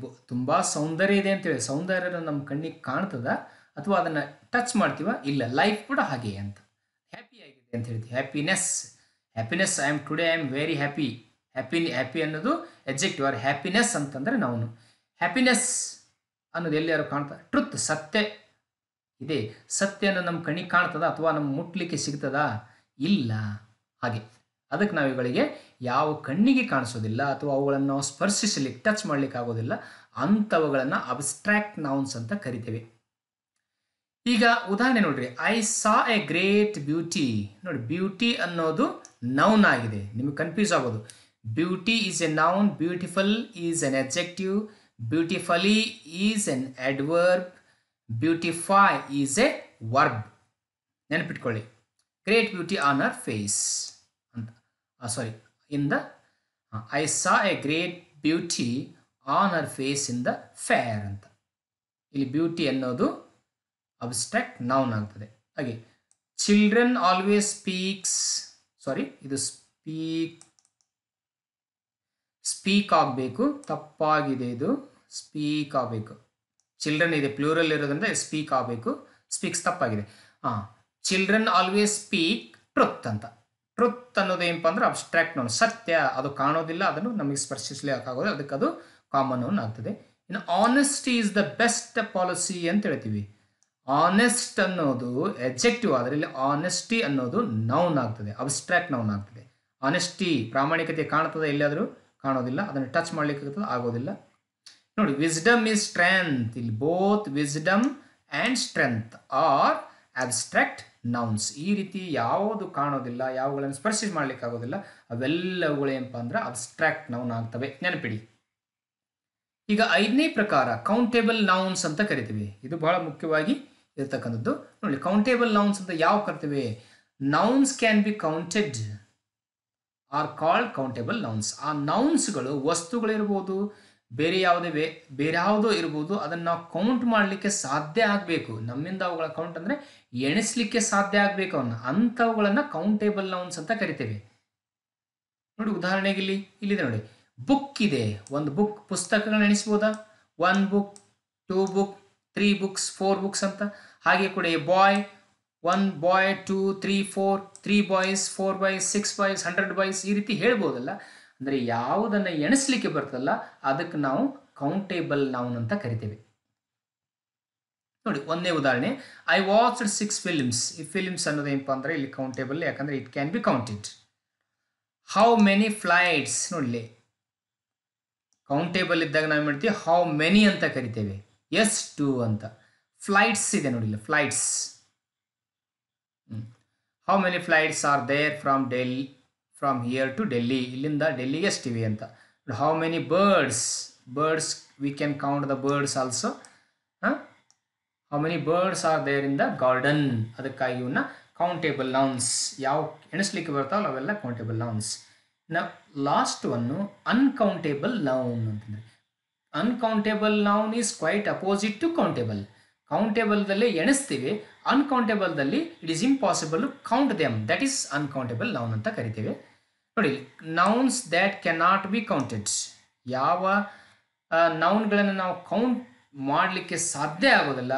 ತುಂಬ ಸೌಂದರ್ಯ ಇದೆ ಅಂತೇಳಿ ಸೌಂದರ್ಯ ನಮ್ಮ ಕಣ್ಣಿಗೆ ಕಾಣ್ತದ ಅಥವಾ ಅದನ್ನು ಟಚ್ ಮಾಡ್ತೀವ? ಇಲ್ಲ. ಲೈಫ್ ಕೂಡ ಹಾಗೆ ಅಂತ. ಹ್ಯಾಪಿ ಆಗಿದೆ ಅಂತ ಹೇಳ್ತೀವಿ, happiness. Happiness, I am very happy. Happy ಅನ್ನೋದು ಎಡ್ಜೆಕ್ಟಿವ್. ಆರ್ ಹ್ಯಾಪಿನೆಸ್ ಅಂತಂದರೆ ನಾವು ಹ್ಯಾಪಿನೆಸ್ ಅನ್ನೋದು ಎಲ್ಲಿಯಾರು ಕಾಣ್ತದೆ? ಟ್ರುತ್, ಸತ್ಯ ಇದೆ. ಸತ್ಯ ಅನ್ನೋದು ನಮ್ಮ ಕಣ್ಣಿಗೆ ಕಾಣ್ತದ ಅಥವಾ ನಮ್ಮ ಮುಟ್ಲಿಕ್ಕೆ ಸಿಗ್ತದ? ಇಲ್ಲ. ಹಾಗೆ ಅದಕ್ಕೆ ನಾವು ಇವುಗಳಿಗೆ ಯಾವ ಕಣ್ಣಿಗೆ ಕಾಣಿಸೋದಿಲ್ಲ ಅಥವಾ ಅವುಗಳನ್ನು ನಾವು ಸ್ಪರ್ಶಿಸಲಿಕ್ಕೆ ಟಚ್ ಮಾಡಲಿಕ್ಕೆ ಆಗೋದಿಲ್ಲ, ಅಂಥವುಗಳನ್ನು ಅಬ್ಸ್ಟ್ರಾಕ್ಟ್ ನೌನ್ಸ್ ಅಂತ ಕರಿತೇವೆ. ಈಗ ಉದಾಹರಣೆ ನೋಡ್ರಿ, I saw a great beauty. ನೋಡಿ, ಬ್ಯೂಟಿ ಅನ್ನೋದು ನೌನ್ ಆಗಿದೆ. ನಿಮಗೆ ಕನ್ಫ್ಯೂಸ್ ಆಗೋದು. Beauty is a noun, beautiful is an adjective, beautifully is an adverb, beautify is a verb. ನೆನಪಿಟ್ಕೊಳ್ಳಿ. Great beauty on her face ಅಂತ. I saw a great beauty on her face in the fair ಅಂತ. ಇಲ್ಲಿ beauty ಅನ್ನೋದು abstract noun ಆಗ್ತದೆ. ಹಾಗೆ children always speaks, ಇದು speak ಆಗಬೇಕು, ತಪ್ಪಾಗಿದೆ. ಇದು ಸ್ಪೀಕ್ ಆಗಬೇಕು. ಚಿಲ್ಡ್ರನ್ ಇದೆ, ಪ್ಲೂರಲ್ ಇರೋದ್ರಿಂದ ಸ್ಪೀಕ್ ಆಗಬೇಕು. ಸ್ಪೀಕ್ಸ್ ತಪ್ಪಾಗಿದೆ. ಚಿಲ್ಡ್ರನ್ ಆಲ್ವೇಸ್ ಸ್ಪೀಕ್ ಟ್ರುತ್ ಅಂತ. ಟ್ರುತ್ ಅನ್ನೋದು ಏನಪ್ಪ ಅಂದ್ರೆ ಅಬ್ಸ್ಟ್ರಾಕ್ಟ್ ನೌನ್, ಸತ್ಯ. ಅದು ಕಾಣೋದಿಲ್ಲ, ಅದನ್ನು ನಮಗೆ ಸ್ಪರ್ಶಿಸಲಿಕ್ಕಾಗೋದು, ಅದಕ್ಕೆ ಅದು ಕಾಮನ್ ನೌನ್ ಆಗ್ತದೆ. ಇನ್ನು honesty is the best policy ಅಂತ ಹೇಳ್ತೀವಿ. ಆನೆಸ್ಟ್ ಅನ್ನೋದು ಎಡ್ಜೆಕ್ಟಿವ್ ಆದರೆ ಇಲ್ಲಿ ಆನೆಸ್ಟಿ ಅನ್ನೋದು ನೌನ್ ಆಗ್ತದೆ, ಅಬ್ಸ್ಟ್ರಾಕ್ಟ್ ನೌನ್ ಆಗ್ತದೆ. ಆನೆಸ್ಟಿ, ಪ್ರಾಮಾಣಿಕತೆ ಕಾಣ್ತದೆ, ಎಲ್ಲಿಯಾದರೂ ಕಾಣೋದಿಲ್ಲ, ಅದನ್ನು ಟಚ್ ಮಾಡ್ಲಿಕ್ಕೆ ಆಗೋದಿಲ್ಲ. ನೋಡಿ, ವಿಸ್ಡಮ್ ಈಸ್ ಸ್ಟ್ರೆಂತ್. ಇಲ್ಲಿ both wisdom and strength R abstract nouns. ಈ ರೀತಿ ಯಾವುದು ಕಾಣೋದಿಲ್ಲ, ಯಾವುಗಳನ್ನು ಸ್ಪರ್ಶ ಮಾಡ್ಲಿಕ್ಕೆ ಆಗೋದಿಲ್ಲ, ಅವೆಲ್ಲವುಗಳು ಏನಪ್ಪ ಅಂದ್ರೆ ಅಬ್ಸ್ಟ್ರಾಕ್ಟ್ ನೌನ್ ಆಗ್ತವೆ. ನೆನಪಿಡಿ. ಈಗ 5ನೇ ಪ್ರಕಾರ ಕೌಂಟೇಬಲ್ ನೌನ್ಸ್ ಅಂತ ಕರಿತೀವಿ. ಇದು ಬಹಳ ಮುಖ್ಯವಾಗಿ ಇರ್ತಕ್ಕಂಥದ್ದು. ನೋಡಿ, ಕೌಂಟೇಬಲ್ ನೌನ್ಸ್ ಅಂತ ಯಾವ ಕರಿತೀವಿ? Nouns can be counted are called countable nouns. ಆ ನೌನ್ಸ್ಗಳು ವಸ್ತುಗಳಿರ್ಬೋದು, ಬೇರೆ ಯಾವುದೋ ಇರ್ಬೋದು, ಅದನ್ನು ನಾವು ಕೌಂಟ್ ಮಾಡಲಿಕ್ಕೆ ಸಾಧ್ಯ ಆಗಬೇಕು. ನಮ್ಮಿಂದ ಅವುಗಳ ಕೌಂಟ್ ಅಂದರೆ ಎಣಿಸ್ಲಿಕ್ಕೆ ಸಾಧ್ಯ ಆಗಬೇಕು. ಅಂಥವುಗಳನ್ನು ಕೌಂಟೇಬಲ್ ನೌನ್ಸ್ ಅಂತ ಕರಿತೇವೆ. ನೋಡಿ, ಉದಾಹರಣೆಗೆ ಇಲ್ಲಿದೆ ನೋಡಿ, ಬುಕ್ ಇದೆ. ಒಂದು ಬುಕ್, ಪುಸ್ತಕಗಳನ್ನ ಎಣಿಸ್ಬೋದಾ? 1 ಬುಕ್, 2 ಬುಕ್, 3 ಬುಕ್ಸ್, 4 ಬುಕ್ಸ್ ಅಂತ. ಹಾಗೆ ಕೂಡ ಬಾಯ್, 1 ಬಾಯ್, 2, 3, 4, 3 ಬಾಯ್ಸ್, 4 ಬಾಯ್ಸ್, 6 ಬಾಯ್ಸ್, 100 ಬಾಯ್ಸ್, ಈ ರೀತಿ ಹೇಳ್ಬೋದಲ್ಲ. ಅಂದರೆ ಯಾವುದನ್ನು ಎಣಿಸ್ಲಿಕ್ಕೆ ಬರ್ತಲ್ಲ ಅದಕ್ಕೆ ನಾವು ಕೌಂಟೇಬಲ್ ನೌನ್ ಅಂತ ಕರಿತೇವೆ. ನೋಡಿ, ಒಂದೇ ಉದಾಹರಣೆ, ಐ ವಾಚ್ಡ್ 6 ಫಿಲ್ಮ್ಸ್. ಈ ಫಿಲ್ಮ್ಸ್ ಅನ್ನೋದು ಏನಪ್ಪ ಅಂದರೆ ಇಲ್ಲಿ ಕೌಂಟೇಬಲ್, ಯಾಕಂದರೆ it can be counted. How many flights. ನೋಡಲಿ, ಕೌಂಟೇಬಲ್ ಇದ್ದಾಗ ನಾವು ಮಾಡ್ತೀವಿ ಹೌ ಮೆನಿ ಅಂತ ಕರಿತೇವೆ, ಎಷ್ಟು ಅಂತ. ಫ್ಲೈಟ್ಸ್ ಇದೆ ನೋಡಿ, flights. How many flights are there from here to Delhi. ಇಲ್ಲಿಂದ ಡೆಲ್ಲಿಗೆ ಎಷ್ಟಿವೆ ಅಂತ. How many birds we can count the birds also. How many birds are there in the garden. ಅದಕ್ಕಾಗಿ ಇವನ್ನ ಕೌಂಟೇಬಲ್ ನೌನ್ಸ್. ಯಾವ ಎಣಿಸ್ಲಿಕ್ಕೆ ಬರ್ತಾವಲ್ಲ ಅವೆಲ್ಲ countable nouns. Last one uncountable noun ಅಂತಂದರೆ uncountable noun is quite opposite to countable. ಕೌಂಟೇಬಲ್ದಲ್ಲಿ ಎಣಿಸ್ತೀವಿ, ಅನ್ಕೌಂಟೇಬಲ್ದಲ್ಲಿ it is impossible count them, that is uncountable noun ಅಂತ ಕರಿತೇವೆ. ನೋಡಿ, nouns that can not be counted, ಯಾವ ನೌನ್ಗಳನ್ನು ನಾವು ಕೌಂಟ್ ಮಾಡಲಿಕ್ಕೆ ಸಾಧ್ಯ ಆಗೋದಿಲ್ಲ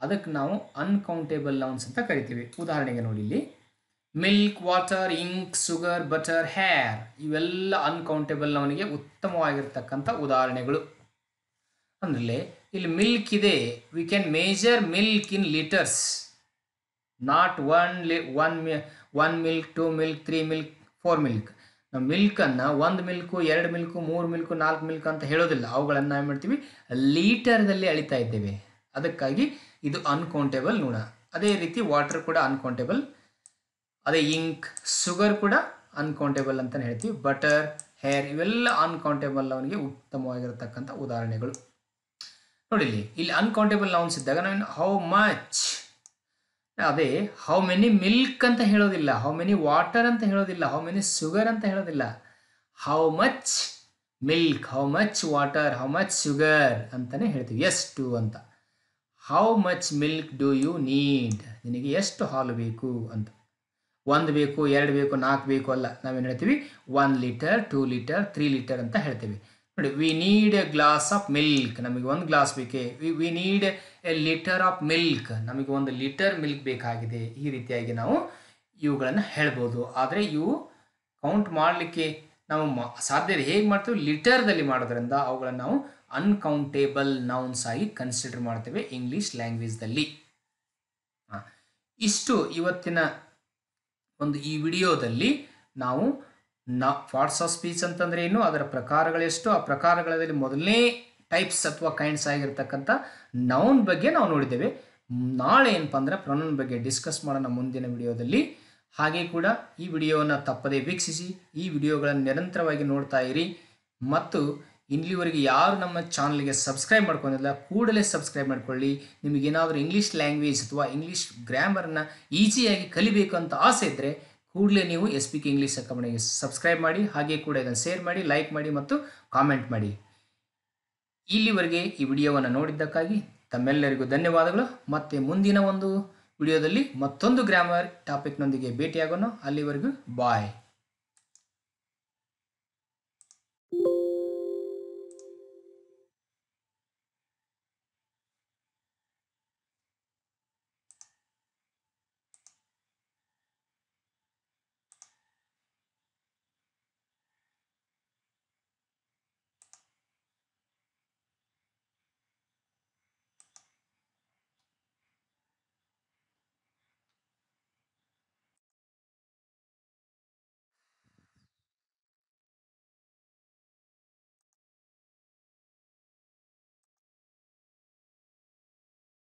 ಅದಕ್ಕೆ ನಾವು ಅನ್ಕೌಂಟೇಬಲ್ ನೌನ್ಸ್ ಅಂತ ಕರಿತೀವಿ. ಉದಾಹರಣೆಗೆ ನೋಡಿ, ಇಲ್ಲಿ milk, water, ink, sugar, butter, hair ಇವೆಲ್ಲ ಅನ್ಕೌಂಟೇಬಲ್ ನೌನಿಗೆ ಉತ್ತಮವಾಗಿರ್ತಕ್ಕಂಥ ಉದಾಹರಣೆಗಳು. ಅಂದರೆ ಇಲ್ಲಿ ಮಿಲ್ಕ್ ಇದೆ, we can measure milk in litres, not one milk, 2 milk, 3 milk, 4 milk. ನಾವು ಮಿಲ್ಕನ್ನು 1 ಮಿಲ್ಕು, 2 ಮಿಲ್ಕು, 3 ಮಿಲ್ಕು, 4 ಮಿಲ್ಕ್ ಅಂತ ಹೇಳೋದಿಲ್ಲ, ಅವುಗಳನ್ನು ಏನು ಮಾಡ್ತೀವಿ, ಲೀಟರ್ದಲ್ಲಿ ಅಳಿತಾ ಇದ್ದೇವೆ. ಅದಕ್ಕಾಗಿ ಇದು ಅನ್ಕೌಂಟೇಬಲ್ ನೌನ್. ಅದೇ ರೀತಿ ವಾಟರ್ ಕೂಡ ಅನ್ಕೌಂಟೇಬಲ್, ಅದೇ ಇಂಕ್, ಶುಗರ್ ಕೂಡ ಅನ್ಕೌಂಟೇಬಲ್ ಅಂತಲೇ ಹೇಳ್ತೀವಿ. ಬಟರ್, ಹೇರ್ ಇವೆಲ್ಲ ಅನ್ಕೌಂಟೇಬಲ್ ನೌನ್ಗೆ ಉತ್ತಮವಾಗಿರತಕ್ಕಂಥ ಉದಾಹರಣೆಗಳು. ನೋಡಿ, ಇಲ್ಲಿ ಅನ್ಕೌಂಟೇಬಲ್ ನೌನ್ಸ್ ಇದ್ದಾಗ ನಾವು ಹೌ ಮಚ್, ಅದೇ ಹೌ ಮೆನಿ ಮಿಲ್ಕ್ ಅಂತ ಹೇಳೋದಿಲ್ಲ, ಹೌ ಮೆನಿ ವಾಟರ್ ಅಂತ ಹೇಳೋದಿಲ್ಲ, ಹೌ ಮೆನಿ ಶುಗರ್ ಅಂತ ಹೇಳೋದಿಲ್ಲ, how much milk, how much water, how much sugar ಅಂತಲೇ ಹೇಳ್ತೀವಿ, ಎಷ್ಟು ಅಂತ. How much milk do you need, ನಿನಗೆ ಎಷ್ಟು ಹಾಲು ಬೇಕು ಅಂತ. 1 ಬೇಕು, 2 ಬೇಕು, 4 ಬೇಕು ಅಲ್ಲ, ನಾವೇನು ಹೇಳ್ತೀವಿ 1 ಲೀಟರ್, 2 ಲೀಟರ್, 3 ಲೀಟರ್ ಅಂತ ಹೇಳ್ತೀವಿ. ನೋಡಿ, we need A glass of milk, ನಮಗೆ 1 ಗ್ಲಾಸ್ ಬೇಕೇ. We need A litre of milk, ನಮಗೆ 1 ಲೀಟರ್ ಮಿಲ್ಕ್ ಬೇಕಾಗಿದೆ. ಈ ರೀತಿಯಾಗಿ ನಾವು ಇವುಗಳನ್ನು ಹೇಳ್ಬೋದು. ಆದರೆ ಇವು ಕೌಂಟ್ ಮಾಡಲಿಕ್ಕೆ ನಾವು ಸಾಧ್ಯತೆ ಹೇಗೆ ಮಾಡ್ತೀವಿ, ಲೀಟರ್ದಲ್ಲಿ ಮಾಡೋದ್ರಿಂದ ಅವುಗಳನ್ನು ನಾವು ಅನ್ಕೌಂಟೇಬಲ್ ನೌನ್ಸ್ ಆಗಿ ಕನ್ಸಿಡರ್ ಮಾಡ್ತೇವೆ ಇಂಗ್ಲೀಷ್ ಲ್ಯಾಂಗ್ವೇಜ್ದಲ್ಲಿ. ಇಷ್ಟು ಇವತ್ತಿನ ಒಂದು ಈ ವಿಡಿಯೋದಲ್ಲಿ ನಾವು ಪಾರ್ಟ್ಸ್ ಆಫ್ ಸ್ಪೀಚ್ ಅಂತಂದರೆ ಏನು, ಅದರ ಪ್ರಕಾರಗಳೆಷ್ಟು, ಆ ಪ್ರಕಾರಗಳಲ್ಲಿ ಮೊದಲನೇ ಟೈಪ್ಸ್ ಅಥವಾ ಕೈಂಡ್ಸ್ ಆಗಿರ್ತಕ್ಕಂಥ ನೌನ್ ಬಗ್ಗೆ ನಾವು ನೋಡಿದ್ದೇವೆ. ನಾಳೆ ಏನಪ್ಪ ಅಂದರೆ ಪ್ರೊನೌನ್ ಬಗ್ಗೆ ಡಿಸ್ಕಸ್ ಮಾಡೋಣ ಮುಂದಿನ ವಿಡಿಯೋದಲ್ಲಿ. ಹಾಗೆ ಕೂಡ ಈ ವಿಡಿಯೋವನ್ನು ತಪ್ಪದೇ ವೀಕ್ಷಿಸಿ, ಈ ವಿಡಿಯೋಗಳನ್ನು ನಿರಂತರವಾಗಿ ನೋಡ್ತಾ ಇರಿ. ಮತ್ತು ಇಲ್ಲಿವರೆಗೆ ಯಾರು ನಮ್ಮ ಚಾನಲ್ಗೆ ಸಬ್ಸ್ಕ್ರೈಬ್ ಮಾಡ್ಕೊಂಡಿಲ್ಲ ಕೂಡಲೇ ಸಬ್ಸ್ಕ್ರೈಬ್ ಮಾಡ್ಕೊಳ್ಳಿ. ನಿಮಗೇನಾದರೂ ಇಂಗ್ಲೀಷ್ ಲ್ಯಾಂಗ್ವೇಜ್ ಅಥವಾ ಇಂಗ್ಲೀಷ್ ಗ್ರಾಮರನ್ನು ಈಸಿಯಾಗಿ ಕಲಿಬೇಕು ಅಂತ ಆಸೆ ಇದ್ದರೆ ಕೂಡಲೇ ನೀವು SPK ಇಂಗ್ಲೀಷ್ ಅಕಾಡೆಮಿಗೆ ಸಬ್ಸ್ಕ್ರೈಬ್ ಮಾಡಿ. ಹಾಗೆ ಕೂಡ ಇದನ್ನು ಶೇರ್ ಮಾಡಿ, ಲೈಕ್ ಮಾಡಿ ಮತ್ತು ಕಾಮೆಂಟ್ ಮಾಡಿ. ಇಲ್ಲಿವರೆಗೆ ಈ ವಿಡಿಯೋವನ್ನು ನೋಡಿದ್ದಕ್ಕಾಗಿ ತಮ್ಮೆಲ್ಲರಿಗೂ ಧನ್ಯವಾದಗಳು. ಮತ್ತು ಮುಂದಿನ ಒಂದು ವಿಡಿಯೋದಲ್ಲಿ ಮತ್ತೊಂದು ಗ್ರಾಮರ್ ಟಾಪಿಕ್ನೊಂದಿಗೆ ಭೇಟಿಯಾಗೋಣ. ಅಲ್ಲಿವರೆಗೂ ಬಾಯ್.